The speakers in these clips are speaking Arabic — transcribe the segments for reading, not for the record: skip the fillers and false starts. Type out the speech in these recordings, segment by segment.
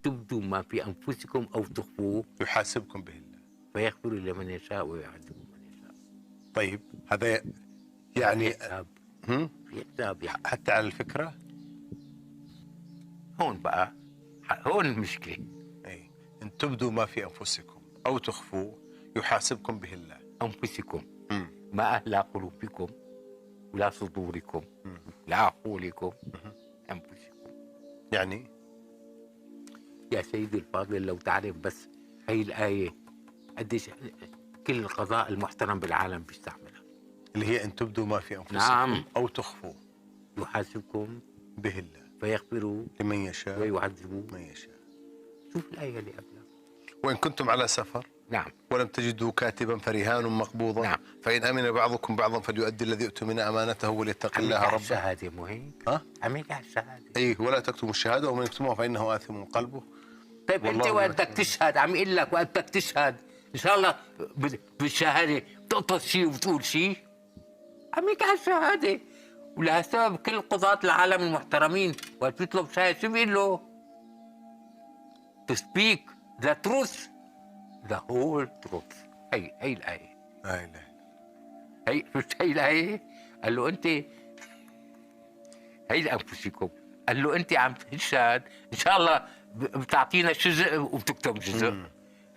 تبدوا ما في أنفسكم أو تخفوه يحاسبكم به الله. فيغفر لمن يشاء ويعذب من يشاء. طيب هذا يعني في حساب في حساب يعني. حتى على الفكرة هون بقى هون المشكلة. أي إن تبدوا ما في أنفسكم أو تخفوه يحاسبكم به الله. أنفسكم ما أهلا قلوبكم ولا صدوركم لا عقولكم أنفسكم. يعني يا سيدي الفاضل لو تعرف بس هي الآية قديش كل القضاء المحترم بالعالم بيستعملها، اللي هي إن تبدوا ما في أنفسكم نعم. أو تخفوه يحاسبكم به الله فيغفروا لمن يشاء ويعذبوا. من يشاء. شوف الآية اللي قبلها. وإن كنتم على سفر نعم ولم تجدوا كاتبا فرهان مقبوضة نعم. فإن أمن بعضكم بعضا فليؤدي الذي اؤتمن أمانته وليتق الله عميك على ربه. الشهادة مو هيك؟ عميك على الشهادة. أي ولا تكتموا الشهادة ومن يكتمها فإنه آثم قلبه. طيب أنت وقت بدك تشهد عم يقول لك وقت بدك تشهد إن شاء الله بالشهادة بتقطص شيء وبتقول شيء. عميك على الشهادة. ولهالسبب كل قضاة العالم المحترمين وقت بيطلب شهادة شو بيقول له؟ To speak the truth the whole truth. هي الآية. لا إله. هي الآية. قال له أنت هي لأنفسكم. قال له أنت عم تشهد إن شاء الله بتعطينا جزء وبتكتب جزء.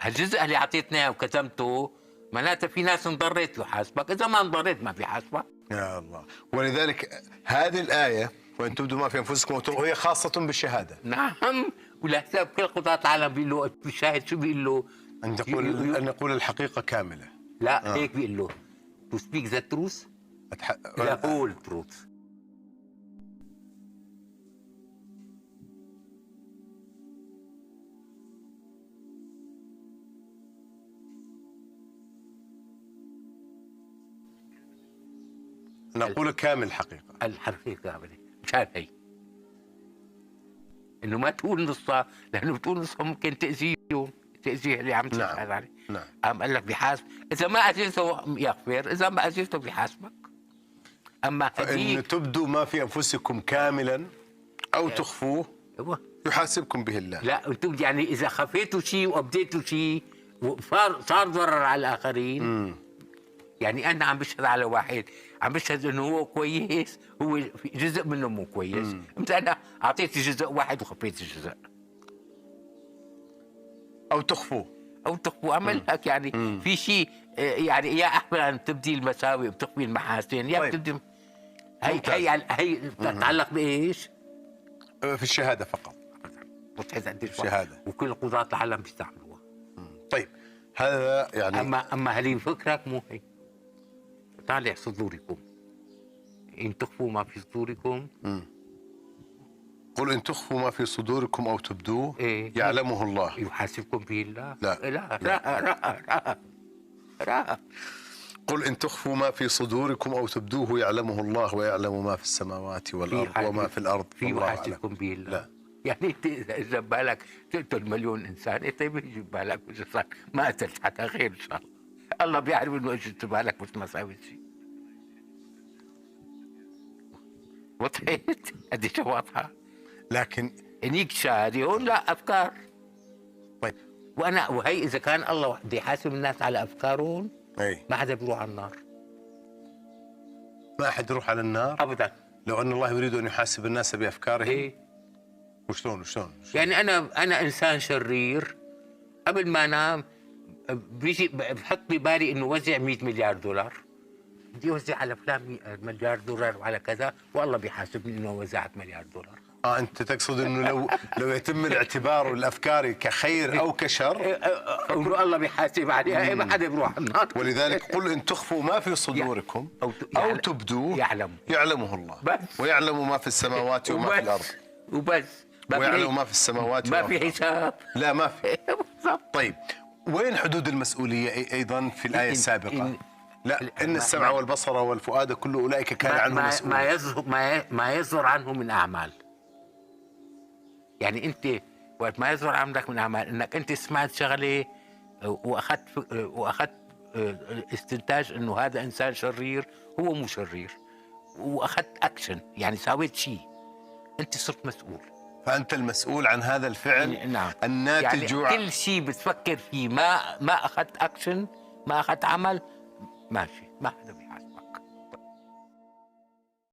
هالجزء اللي أعطيتنا إياه وكتمته معناتها في ناس انضريت له حاسبك، إذا ما انضريت ما في حاسبك. يا الله. ولذلك هذه الآية وإن تبدوا ما في أنفسكم وهي خاصة بالشهادة. نعم. ولحساب كل قضاة العالم بيقول له الشاهد شو بيقول له؟ أن يقول الحقيقة كاملة. لا هيك بيقول له to speak the truth the whole truth. نقول كامل الحقيقة كاملة. مشان هي انه ما تقول نصها، لانه بتقول نصها ممكن تأذيه اللي عم تشهد عليه. نعم. قام قال لك بحاسب، اذا ما اذيته يغفر، اذا ما اذيته بحاسبك. اما فإن تبدوا ما في أنفسكم كاملا أو تخفوه يحاسبكم به الله. لا انتم يعني اذا خفيتوا شيء وابديتوا شيء صار ضرر على الاخرين. يعني انا عم بشهد على واحد، عم بشهد انه هو كويس، هو في جزء منه مو كويس. مثل انا اعطيت جزء واحد وخفيت الجزء. او تخفوه عمل لك يعني في شيء يعني يا احيانا تبدي المساوئ وبتخفي المحاسن، يا بتبدي هي تتعلق بايش؟ في الشهاده فقط. بتحس قديش الشهاده وكل قضاة العالم بيستعملوها. طيب هذا يعني اما هل فكرك مو هيك؟ طالع صدوركم ان تخفوا ما في صدوركم. قل ان تخفوا ما في صدوركم او تبدوه يعلمه الله يحاسبكم به الله. لا. قل ان تخفوا ما في صدوركم او تبدوه يعلمه الله ويعلم ما في السماوات والارض وما في الارض والله اعلم. يحاسبكم به الله. لا. يعني انت اذا بالك تقتل مليون انسان، انت بيجي ببالك ما قتلت حتى غير ان شاء الله. الله بيعرف انه اجت بالك بس ما سويت شيء. وضحت؟ قديش واضحه؟ لكن هنيك شهاده هون لا افكار. طيب وهي اذا كان الله بده يحاسب الناس على افكارهم ما حدا بيروح على النار. ما حد يروح على النار ابدا لو ان الله يريد ان يحاسب الناس بافكارهم. وشلون يعني انا انسان شرير، قبل ما انام بيجي بحط ببالي انه وزع 100 مليار دولار، بدي اوزع على فلان مليار دولار وعلى كذا، والله بيحاسبني انه وزعت مليار دولار. انت تقصد انه لو يتم الاعتبار الافكار كخير او كشر انه الله بيحاسب عليها، ما حدا بيروح النار. ولذلك قل ان تخفوا ما في صدوركم او تبدوه يعلمه الله بس. ويعلم ما في السماوات وما في الارض وبس. ويعلم ما في السماوات ما في حساب. لا ما في. طيب وين حدود المسؤوليه ايضا في الايه السابقه؟ لا ان السمع والبصر والفؤاد كل اولئك كان عنه مسؤولا. ما يظهر عنه من اعمال. يعني انت وقت ما يظهر عندك من اعمال انك انت سمعت شغله واخذت استنتاج انه هذا انسان شرير، هو مو شرير، واخذت اكشن يعني سويت شيء، انت صرت مسؤول. فأنت المسؤول عن هذا الفعل نعم. الناتج يعني كل شيء بتفكر فيه ما أخذت أكشن، ما أخذت عمل، ماشي، ما حدا بيحاسبك.